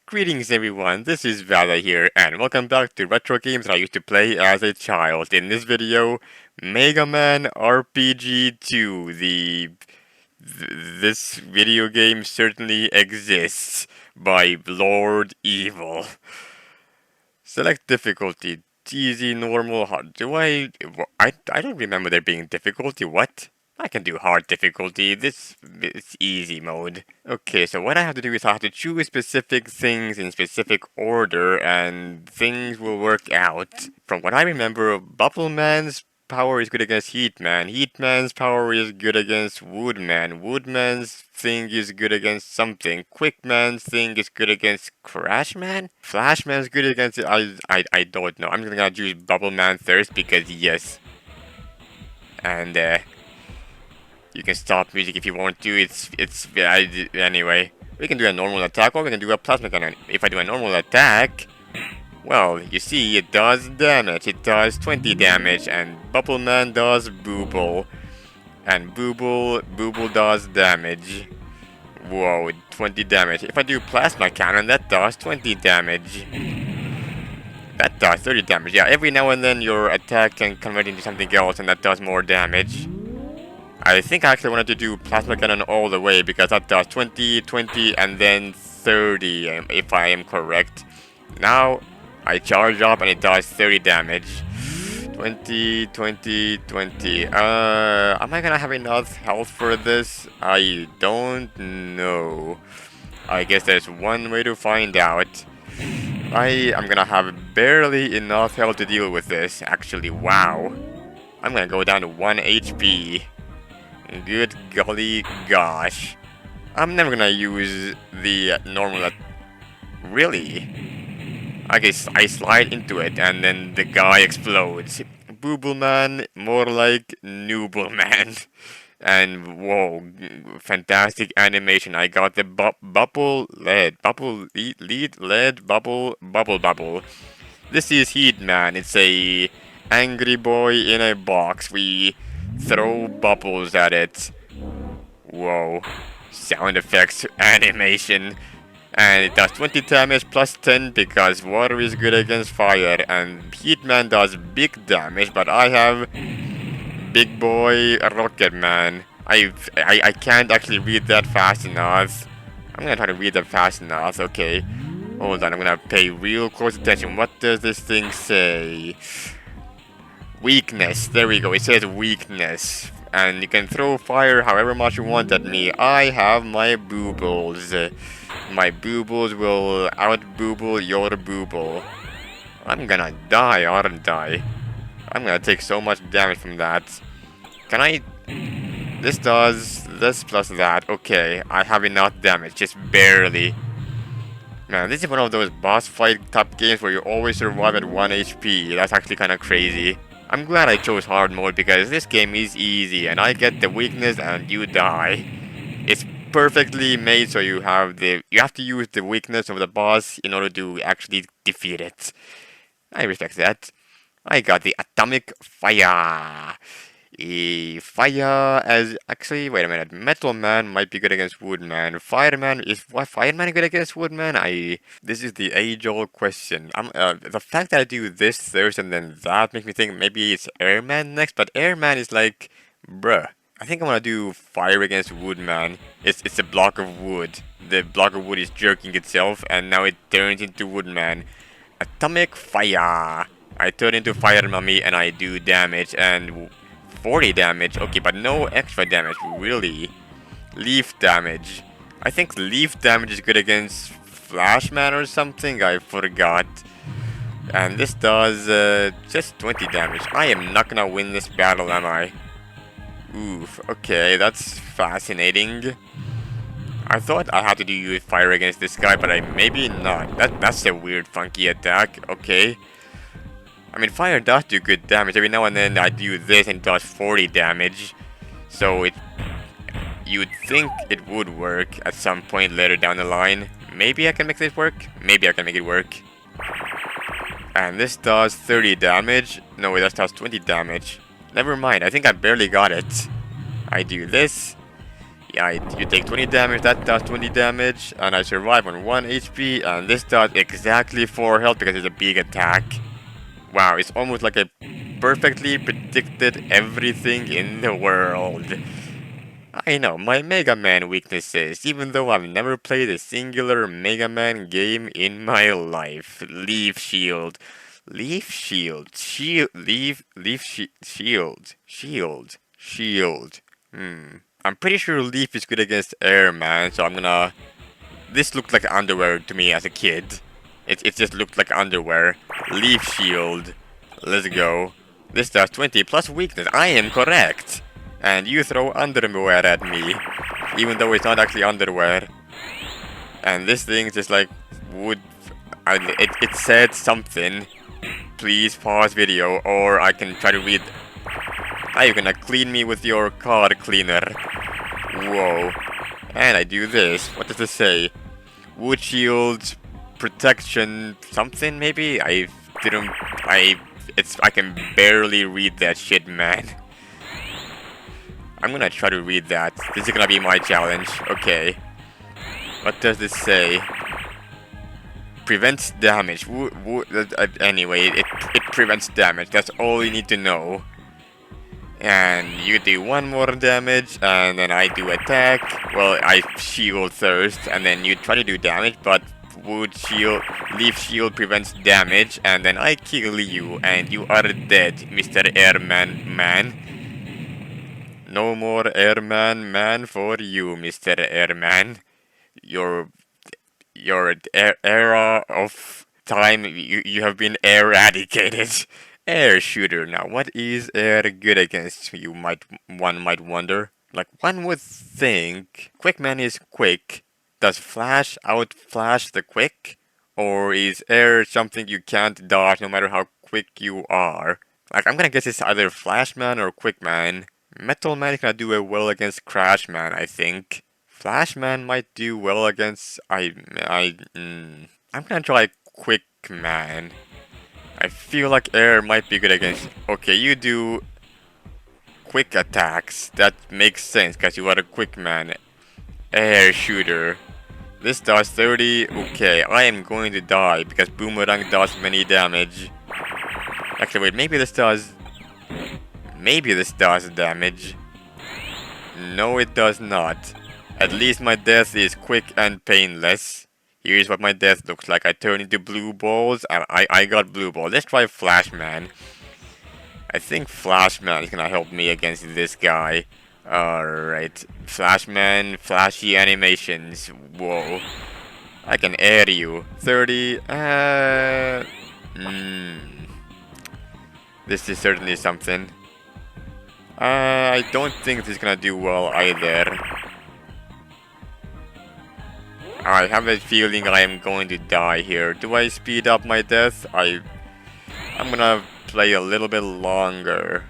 Greetings everyone, this is Violet here, and welcome back to retro games that I used to play as a child. In this video, Mega Man RPG 2. This video game certainly exists by Lord Evil. Select difficulty, easy, normal, hard. I don't remember there being difficulty, what? I can do hard difficulty, this is easy mode. Okay, so what I have to do is I have to choose specific things in specific order and things will work out. From what I remember, Bubble Man's power is good against Heat Man. Heat Man's power is good against Wood Man. Wood Man's thing is good against something. Quick Man's thing is good against Crash Man? Flash Man's good against it. I don't know. I'm just gonna choose Bubble Man first because yes. And you can stop music if you want to. Anyway. We can do a normal attack or we can do a plasma cannon. If I do a normal attack, well, you see, it does damage. It does 20 damage, and Bubble Man does Booble. And Booble does damage. Whoa, 20 damage. If I do Plasma Cannon, that does 20 damage. That does 30 damage. Yeah, every now and then your attack can convert into something else, and that does more damage. I think I actually wanted to do Plasma Cannon all the way, because that does 20, 20, and then 30, if I am correct. Now, I charge up and it does 30 damage. 20, 20, 20. Am I gonna have enough health for this? I don't know. I guess there's one way to find out. I am gonna have barely enough health to deal with this. Actually, wow. I'm gonna go down to 1 HP. Good golly gosh. I'm never gonna use the normal... Really? I guess I slide into it and then the guy explodes. Booble Man, more like Nooble Man. And whoa, fantastic animation. I got the bubble lead, bubble. This is Heat Man. It's a angry boy in a box. We throw bubbles at it. Whoa. Sound effects, animation. And it does 20 damage plus 10 because water is good against fire. And Heat Man does big damage, but I have Big Boy Rocket Man. I can't actually read that fast enough. I'm gonna try to read that fast enough, okay. Hold on, I'm gonna pay real close attention. What does this thing say? Weakness, there we go, it says weakness. And you can throw fire however much you want at me. I have my boobles. My boobles will out-booble your booble. I'm gonna die, aren't I? I'm gonna take so much damage from that. Can I... This does this plus that. Okay, I have enough damage, just barely. Man, this is one of those boss fight type games where you always survive at 1 HP. That's actually kinda crazy. I'm glad I chose hard mode because this game is easy and I get the weakness and you die. It's perfectly made so you have to use the weakness of the boss in order to actually defeat it. I respect that. I got the atomic fire. Fire as actually wait a minute. Metal Man might be good against Wood Man. Fireman is what Fireman good against Wood Man? This is the age-old question. The fact that I do this first and then that makes me think maybe it's Airman next, but Airman is like, bruh. I think I want to do fire against Wood Man. It's a block of wood. The block of wood is jerking itself, and now it turns into Wood Man. Atomic fire. I turn into Fire Mummy and I do damage and 40 damage. Okay, but no extra damage, really. Leaf damage. I think leaf damage is good against Flashman or something. I forgot. And this does just 20 damage. I am not gonna win this battle, am I? Oof, okay, that's fascinating. I thought I had to do fire against this guy, but maybe not. That's a weird, funky attack. Okay. I mean, fire does do good damage. Every now and then I do this and it does 40 damage. So you'd think it would work at some point later down the line. Maybe I can make this work. Maybe I can make it work. And this does 30 damage. No, it does 20 damage. Never mind, I think I barely got it. I do this. Yeah, you take 20 damage, that does 20 damage, and I survive on 1 HP, and this does exactly 4 health because it's a big attack. Wow, it's almost like I perfectly predicted everything in the world. I know, my Mega Man weaknesses, even though I've never played a singular Mega Man game in my life. Leaf Shield. Leaf Shield. Shield. Shield. Shield. Shield. I'm pretty sure Leaf is good against Air Man, so I'm gonna... This looked like underwear to me as a kid. It just looked like underwear. Leaf Shield. Let's go. This does 20 plus weakness. I am correct. And you throw underwear at me, even though it's not actually underwear. And this thing just like would... it said something. Please pause video, or I can try to read... Are you gonna clean me with your car cleaner? Whoa. And I do this. What does this say? Wood shield, protection, something maybe? I can barely read that shit, man. I'm gonna try to read that. This is gonna be my challenge. Okay. What does this say? Prevents damage. Anyway, it prevents damage. That's all you need to know. And you do 1 more damage, and then I do attack. Well, I shield first, and then you try to do damage, but leaf shield prevents damage, and then I kill you, and you are dead, Mr. Airman Man. No more Airman Man for you, Mr. Airman. Your era of time, you have been eradicated. Air shooter. Now, what is air good against? One might wonder. Like, one would think Quickman is quick. Does Flash outflash the quick? Or is air something you can't dodge no matter how quick you are? Like, I'm gonna guess it's either Flashman or Quickman. Metal Man is gonna do well against Crashman, I think. Flashman might do well against... I'm gonna try Quickman. I feel like air might be good against... Okay, you do quick attacks. That makes sense, because you are a quick man. Air shooter. This does 30. Okay, I am going to die, because Boomerang does many damage. Actually, wait, maybe this does... Maybe this does damage. No, it does not. At least my death is quick and painless. Here's what my death looks like. I turn into blue balls, and I got blue balls. Let's try Flashman. I think Flashman is gonna help me against this guy. Alright. Flashman, flashy animations. Whoa. I can air you. 30. This is certainly something. I don't think this is gonna do well either. I have a feeling I am going to die here. Do I speed up my death? I'm gonna play a little bit longer.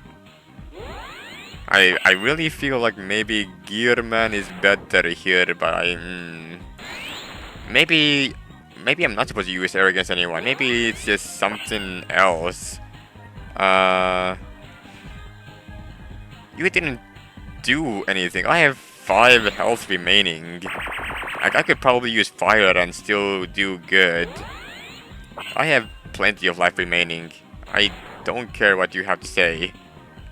I really feel like maybe Gearman is better here, but maybe I'm not supposed to use air against anyone. Maybe it's just something else. You didn't do anything. I have 5 health remaining. Like, I could probably use fire and still do good. I have plenty of life remaining. I don't care what you have to say.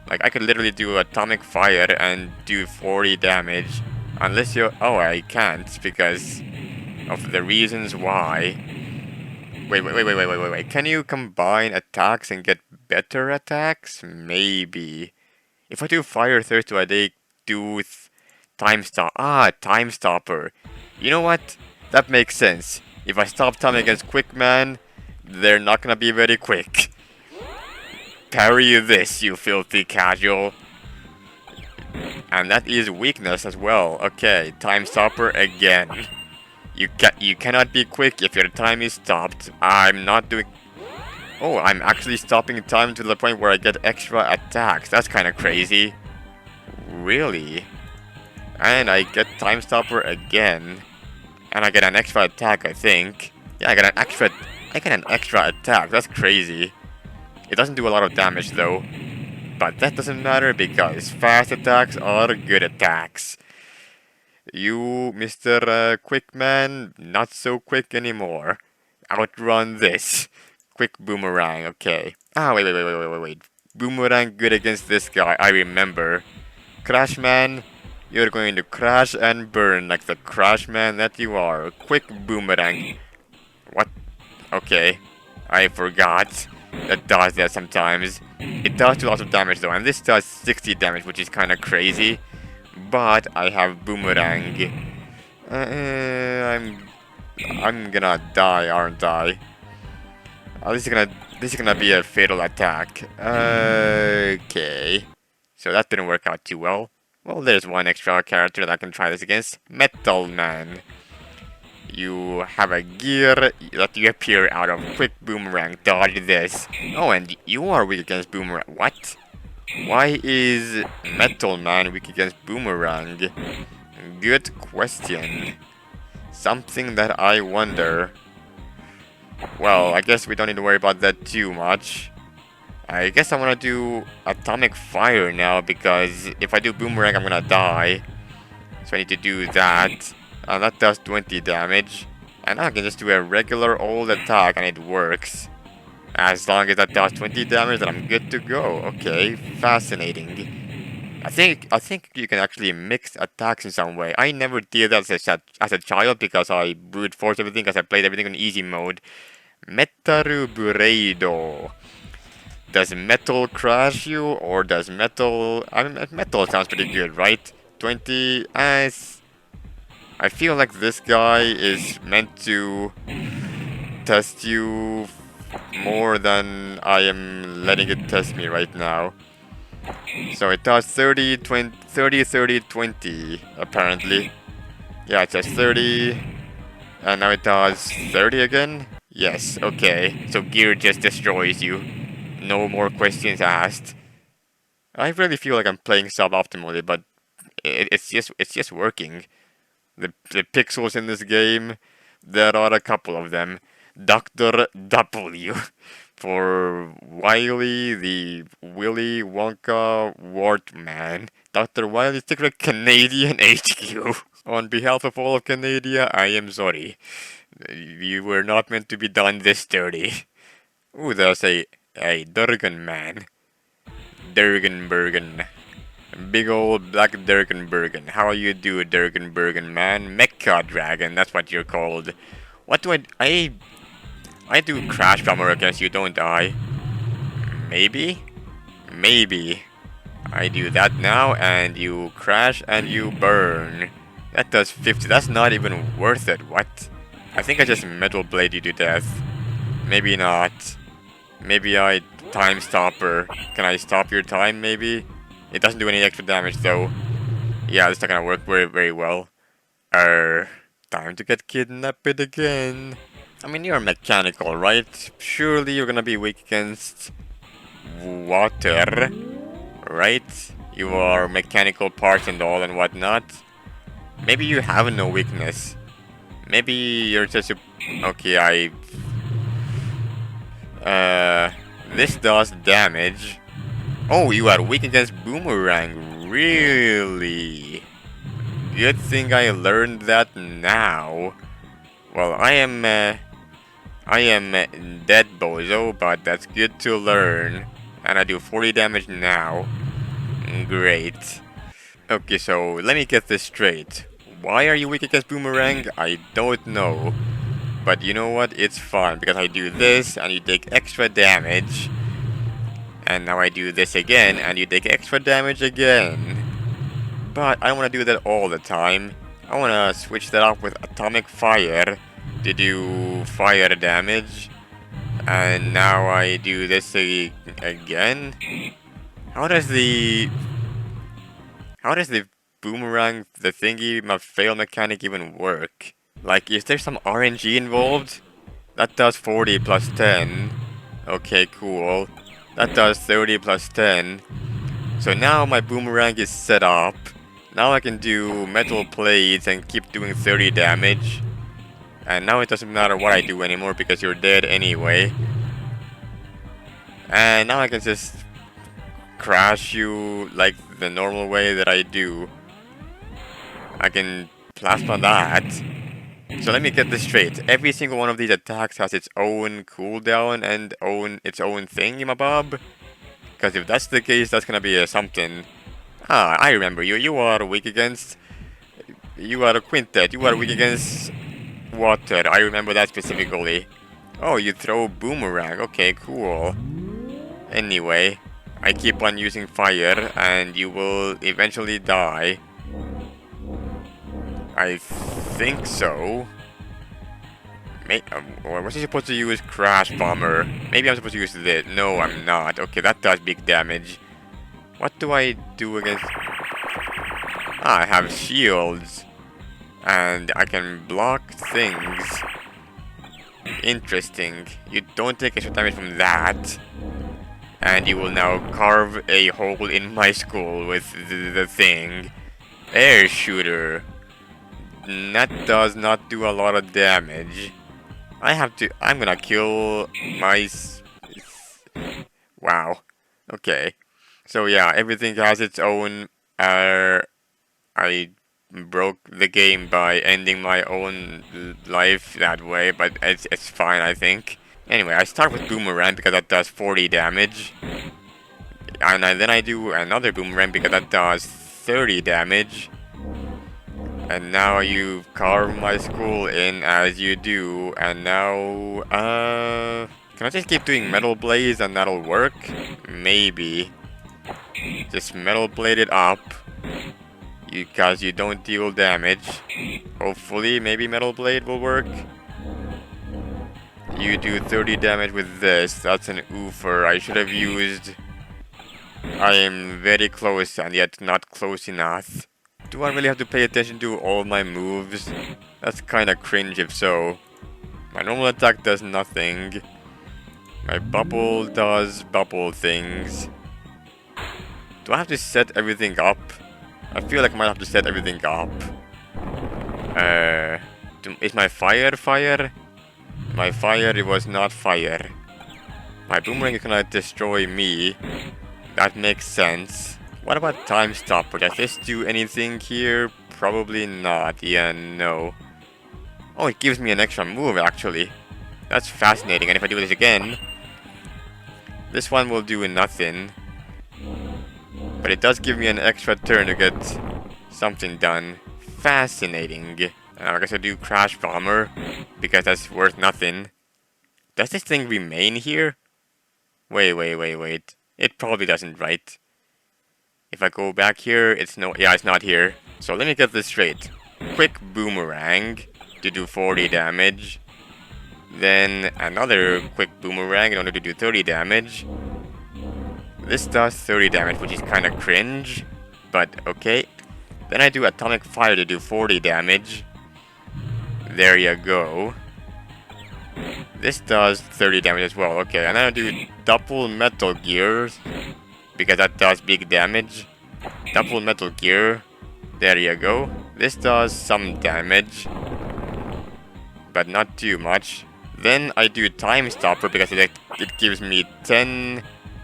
Like, I could literally do atomic fire and do 40 damage. Unless you're... Oh, I can't because of the reasons why. Wait. Can you combine attacks and get better attacks? Maybe. If I do fire first, do I do time stop? Time stopper. You know what? That makes sense. If I stop time against Quickman, they're not gonna be very quick. Parry this, you filthy casual. And that is weakness as well. Okay, time stopper again. You cannot be quick if your time is stopped. I'm not doing... Oh, I'm actually stopping time to the point where I get extra attacks. That's kind of crazy. Really? And I get time stopper again. And I get an extra attack, I think. Yeah, I get an extra attack. That's crazy. It doesn't do a lot of damage though. But that doesn't matter because fast attacks are good attacks. You, Mr. Quick Man, not so quick anymore. Outrun this. Quick boomerang, okay. Ah, wait. Boomerang good against this guy, I remember. Crash Man, you're going to crash and burn like the Crash Man that you are. Quick boomerang. What? Okay. I forgot. That does that sometimes. It does do lots of damage though, and this does 60 damage, which is kinda crazy. But I have boomerang. I'm gonna die, aren't I? This is gonna be a fatal attack. Okay. So that didn't work out too well. Well, there's one extra character that I can try this against. Metal Man. You have a gear that you appear out of. Quick boomerang. Dodge this. Oh, and you are weak against boomerang. What? Why is Metal Man weak against boomerang? Good question. Something that I wonder. Well, I guess we don't need to worry about that too much. I guess I want to do Atomic Fire now, because if I do Boomerang, I'm gonna die. So I need to do that. That does 20 damage. And now I can just do a regular old attack and it works. As long as that does 20 damage, then I'm good to go. Okay, fascinating. I think you can actually mix attacks in some way. I never did that as a child because I brute force everything because I played everything on easy mode. Metaru Bureido. Does metal crash you, or does metal... I mean, metal sounds pretty good, right? 20 as... I feel like this guy is meant to test you more than I am letting it test me right now. So it does 30, 20, 30, 30, 20, apparently. Yeah, it says 30, and now it does 30 again? Yes, okay. So gear just destroys you. No more questions asked. I really feel like I'm playing suboptimally, but it's just working. The pixels in this game, there are a couple of them. Dr. W for Wily, the Willy Wonka Wart Man. Dr. Wily, secret Canadian HQ. On behalf of all of Canada, I am sorry. You were not meant to be done this dirty. Ooh, there's a Durgan man. Durgenbergen. Big old black Durgenbergen. How you do, Durgenbergen man? Mecha Dragon, that's what you're called. What do I do Crash Bomber against you, don't I? Maybe? Maybe. I do that now, and you crash and you burn. That does 50. That's not even worth it. What? I think I just Metal Blade you to death. Maybe not. Maybe I time stopper. Can I stop your time, maybe? It doesn't do any extra damage, though. Yeah, this not gonna work very well. Time to get kidnapped again. I mean, you're mechanical, right? Surely you're gonna be weak against water, right? You are mechanical parts and all and whatnot. Maybe you have no weakness. Maybe you're just a... Okay, this does damage. Oh, you are weak against Boomerang. Really? Good thing I learned that now. Well, I am dead, bozo, but that's good to learn. And I do 40 damage now. Great. Okay, so let me get this straight. Why are you weak against Boomerang? I don't know. But you know what? It's fine, because I do this, and you take extra damage. And now I do this again, and you take extra damage again. But I don't want to do that all the time. I want to switch that up with Atomic Fire to do fire damage. And now I do this again. How does the boomerang, the thingy, my fail mechanic even work? Like, is there some RNG involved? That does 40 plus 10. Okay, cool. That does 30 plus 10. So now my boomerang is set up. Now I can do metal plates and keep doing 30 damage. And now it doesn't matter what I do anymore because you're dead anyway. And now I can just crash you like the normal way that I do. I can plasma that. So let me get this straight. Every single one of these attacks has its own cooldown and its own thingamabob? Because if that's the case, that's gonna be a something. Ah, I remember you. You are weak against... You are a quintet. You are weak against water. I remember that specifically. Oh, you throw boomerang. Okay, cool. Anyway, I keep on using fire and you will eventually die. I think so. Or was I supposed to use Crash Bomber? Maybe I'm supposed to use this. No, I'm not. Okay, that does big damage. What do I do against... Ah, I have shields. And I can block things. Interesting. You don't take extra damage from that. And you will now carve a hole in my skull with the thing. Air shooter. That does not do a lot of damage. I'm gonna kill my... Wow. Okay. So yeah, everything has its own... I broke the game by ending my own life that way, but it's fine, I think. Anyway, I start with Boomerang because that does 40 damage. And then I do another Boomerang because that does 30 damage. And now you carve my skull in as you do, and now, can I just keep doing Metal Blaze and that'll work? Maybe. Just Metal Blade it up. Because you don't deal damage. Hopefully, maybe Metal Blade will work. You do 30 damage with this. That's an oofer. I should have used... I am very close and yet not close enough. Do I really have to pay attention to all my moves? That's kinda cringe if so. My normal attack does nothing. My bubble does bubble things. Do I have to set everything up? I feel like I might have to set everything up. Is my fire fire? My fire, it was not fire. My boomerang is gonna destroy me. That makes sense. What about time stopper? Does this do anything here? Probably not. Yeah, no. Oh, it gives me an extra move actually. That's fascinating. And if I do this again, this one will do nothing. But it does give me an extra turn to get something done. Fascinating. I guess I'll do Crash Bomber, because that's worth nothing. Does this thing remain here? Wait. It probably doesn't, right? If I go back here, it's not here. So let me get this straight. Quick Boomerang to do 40 damage. Then another quick Boomerang in order to do 30 damage. This does 30 damage, which is kinda cringe, but okay. Then I do Atomic Fire to do 40 damage. There you go. This does 30 damage as well, okay. And then I do Double Metal Gear, because that does big damage. Double Metal Gear. There you go. This does some damage, but not too much. Then I do Time Stopper because it gives me 10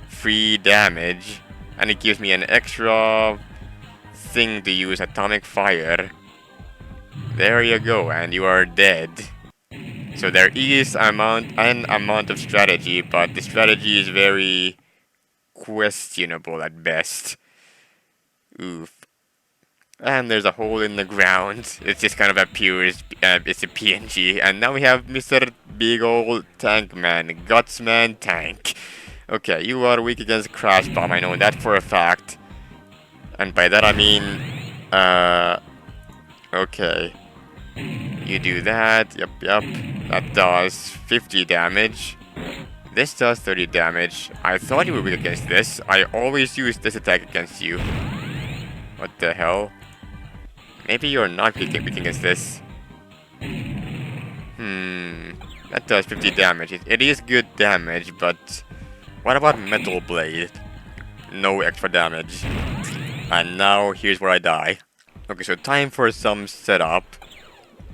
free damage, and it gives me an extra thing to use Atomic Fire. There you go, and you are dead. So there is an amount of strategy, but the strategy is very questionable at best. Oof. And there's a hole in the ground. It just kind of appears, it's a PNG. And now we have Mr. Big Ol' Tank Man, Gutsman Tank. Okay, you are weak against Crash Bomb, I know that for a fact. And by that I mean, okay. You do that, yep. That does 50 damage. This does 30 damage. I thought you were weak against this. I always use this attack against you. What the hell? Maybe you're not weak against this. That does 50 damage. It is good damage, but... What about Metal Blade? No extra damage. And now, here's where I die. Okay, so time for some setup.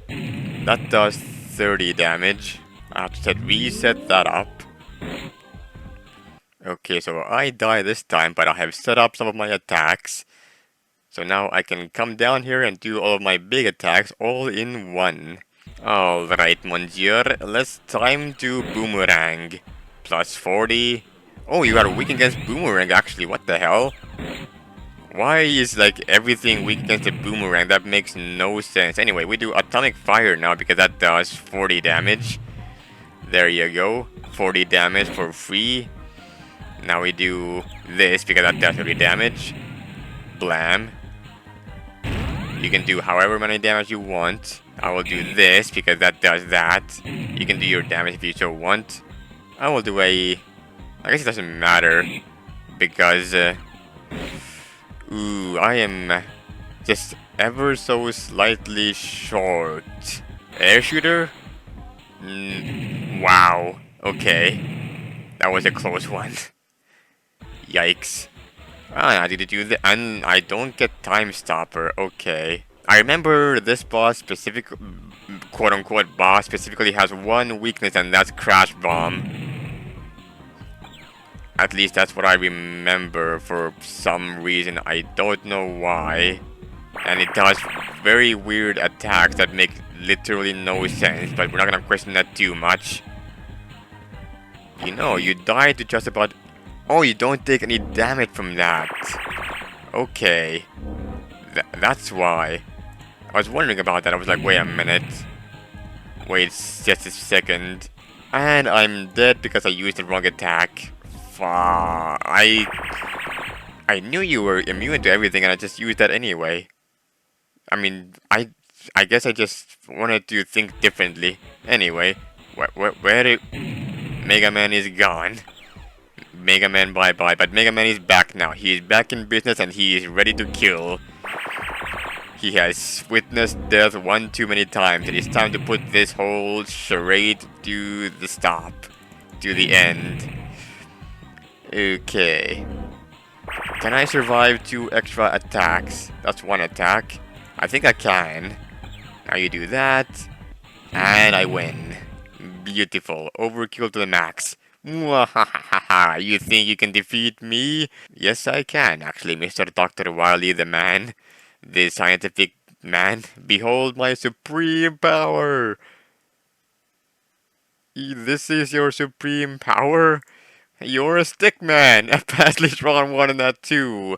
That does 30 damage. I have to reset that up. Okay, so I die this time, but I have set up some of my attacks. So now I can come down here and do all of my big attacks all in one. Alright, monsieur, let's time to boomerang. Plus 40. Oh, you are weak against boomerang actually, what the hell? Why is like everything weak against a boomerang? That makes no sense. Anyway, we do atomic fire now because that does 40 damage. There you go. 40 damage for free. Now we do this because that does 30 damage. Blam. You can do however many damage you want. I will do this because that does that. You can do your damage if you so want. I will do a... I guess it doesn't matter because... ooh, I am just ever so slightly short. Air shooter? Wow. Okay. That was a close one. Yikes. Ah, I did do that, and I don't get time stopper. Okay. I remember this boss specific, quote unquote boss specifically has one weakness, and that's crash bomb. At least that's what I remember for some reason. I don't know why. And it does very weird attacks that make literally no sense, but we're not gonna question that too much. You know, you die to just about... Oh, you don't take any damage from that. Okay. That's why. I was wondering about that. I was like, wait a minute. Wait just a second. And I'm dead because I used the wrong attack. I knew you were immune to everything and I just used that anyway. I mean, I guess I just wanted to think differently. Anyway, where did... Mega Man is gone. Mega Man bye-bye, but Mega Man is back now. He is back in business and he is ready to kill. He has witnessed death one too many times. It is time to put this whole charade to the stop. To the end. Okay. Can I survive 2 extra attacks? That's 1 attack. I think I can. Now you do that. And I win. Beautiful. Overkill to the max. Mwahahaha. You think you can defeat me? Yes, I can, actually, Mr. Dr. Wily the man. The scientific man. Behold my supreme power! This is your supreme power? You're a stickman! A badly strong one in that too!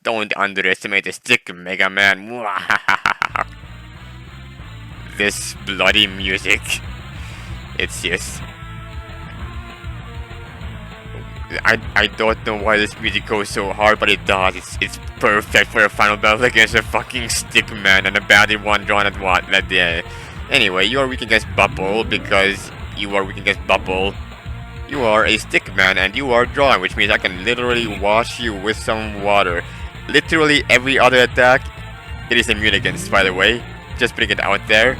Don't underestimate the stick, Mega Man! Mwahahaha. This bloody music. It's just... I don't know why this music goes so hard, but it does. It's perfect for a final battle against a fucking stickman and a badly one drawn at what? Anyway, you are weak against Bubble because you are weak against Bubble. You are a stickman and you are drawn, which means I can literally wash you with some water. Literally every other attack it is immune against, by the way. Just putting it out there.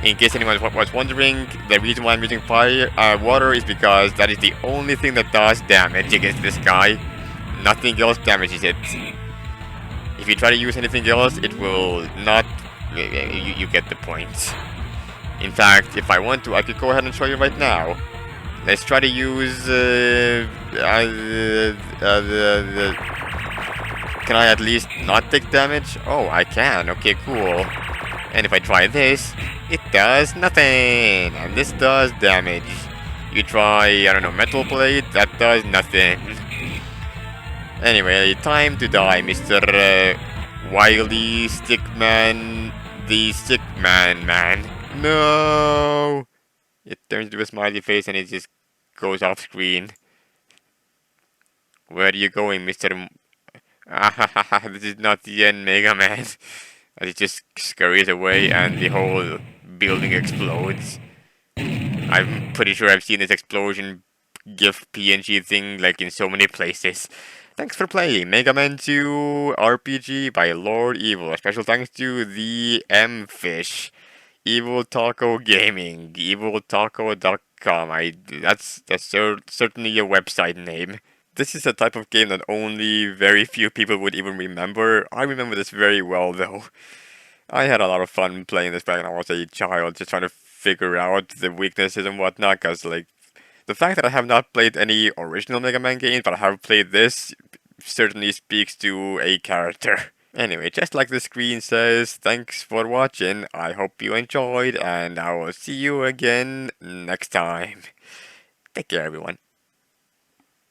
In case anyone was wondering, the reason why I'm using water is because that is the only thing that does damage against this guy. Nothing else damages it. If you try to use anything else, it will not... You get the point. In fact, if I want to, I could go ahead and show you right now. Let's try to use... Can I at least not take damage? Oh, I can. Okay, cool. And if I try this, it does nothing. And this does damage. You try, I don't know, metal plate, that does nothing. Anyway, time to die, Mr. Wily Stickman, the Stickman man. No! It turns to a smiley face and it just goes off screen. Where are you going, Mr. This is not the end, Mega Man. As it just scurries away and the whole building explodes. I'm pretty sure I've seen this explosion GIF PNG thing like in so many places. Thanks for playing Mega Man 2 RPG by Lord Evil. A special thanks to the M-Fish. Evil Taco Gaming. EvilTaco.com. That's certainly a website name. This is a type of game that only very few people would even remember. I remember this very well, though. I had a lot of fun playing this back when I was a child, just trying to figure out the weaknesses and whatnot, because, like, the fact that I have not played any original Mega Man games, but I have played this, certainly speaks to a character. Anyway, just like the screen says, thanks for watching. I hope you enjoyed, and I will see you again next time. Take care, everyone.